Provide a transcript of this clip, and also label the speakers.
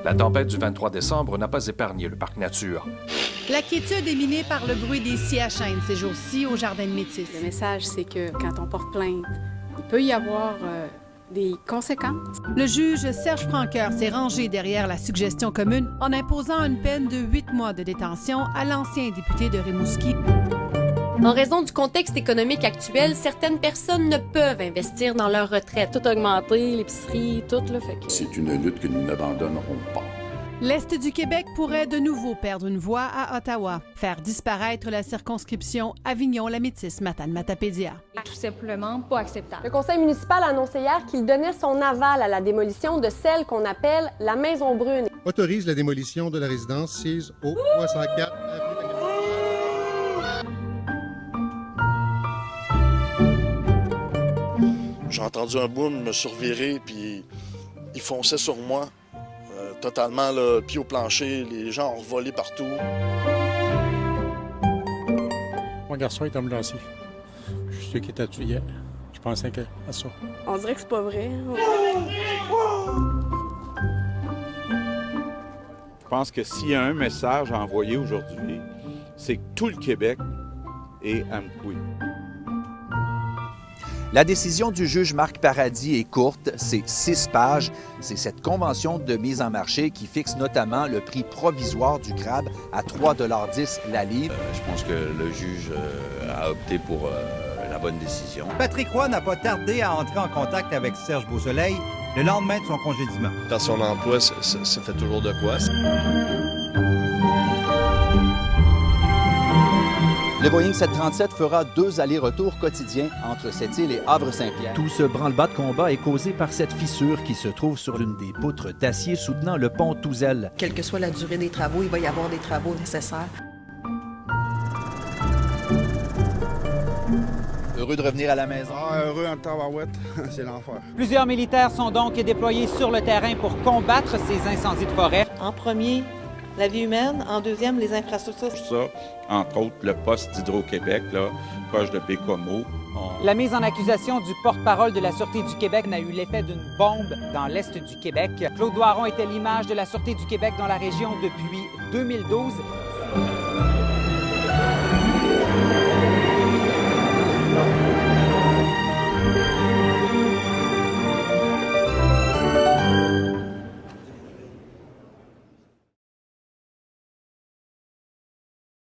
Speaker 1: La tempête du 23 décembre n'a pas épargné le parc nature.
Speaker 2: La quiétude est minée par le bruit des scies à chaîne ces jours-ci au Jardin de Métis.
Speaker 3: Le message, c'est que quand on porte plainte, il peut y avoir des conséquences.
Speaker 2: Le juge Serge Francoeur s'est rangé derrière la suggestion commune en imposant une peine de 8 mois de détention à l'ancien député de Rimouski.
Speaker 4: En raison du contexte économique actuel, certaines personnes ne peuvent investir dans leur retraite.
Speaker 3: Tout a augmenté, l'épicerie, tout, là, fait que...
Speaker 5: C'est une lutte que nous n'abandonnerons pas.
Speaker 2: L'Est du Québec pourrait de nouveau perdre une voix à Ottawa, faire disparaître la circonscription Avignon-Lamitis-Matane-Matapédia.
Speaker 6: Tout simplement pas acceptable.
Speaker 7: Le conseil municipal a annoncé hier qu'il donnait son aval à la démolition de celle qu'on appelle la Maison Brune.
Speaker 8: Autorise la démolition de la résidence 6 au 304 avenue.
Speaker 9: J'ai entendu un boom, je me suis reviré, puis il fonçait sur moi, totalement le pied au plancher, les gens ont volé partout.
Speaker 10: Mon garçon est ambulancier. Je sais qu'il était dessus hier. Je pensais à ça.
Speaker 3: On dirait que c'est pas vrai.
Speaker 11: Je pense que s'il y a un message à envoyer aujourd'hui, c'est que tout le Québec est Amqui.
Speaker 12: La décision du juge Marc Paradis est courte, c'est 6 pages. C'est cette convention de mise en marché qui fixe notamment le prix provisoire du crabe à 3,10 $ la livre.
Speaker 13: Je pense que le juge a opté pour la bonne décision.
Speaker 14: Patrick Roy n'a pas tardé à entrer en contact avec Serge Beausoleil le lendemain de son congédiement.
Speaker 9: Dans son emploi, ça fait toujours de quoi.
Speaker 12: Le Boeing 737 fera 2 allers-retours quotidiens entre cette île et Havre-Saint-Pierre.
Speaker 15: Tout ce branle-bas de combat est causé par cette fissure qui se trouve sur l'une des poutres d'acier soutenant le pont Touzel.
Speaker 16: Quelle que soit la durée des travaux, il va y avoir des travaux nécessaires.
Speaker 12: Heureux de revenir à la maison.
Speaker 17: Heureux en tabarouette, c'est l'enfer.
Speaker 18: Plusieurs militaires sont donc déployés sur le terrain pour combattre ces incendies de forêt.
Speaker 16: En premier, la vie humaine. En deuxième, les infrastructures.
Speaker 11: Ça, entre autres, le poste d'Hydro-Québec, là, proche de Bécomo.
Speaker 18: La mise en accusation du porte-parole de la Sûreté du Québec n'a eu l'effet d'une bombe dans l'Est du Québec. Claude Doiron était l'image de la Sûreté du Québec dans la région depuis 2012.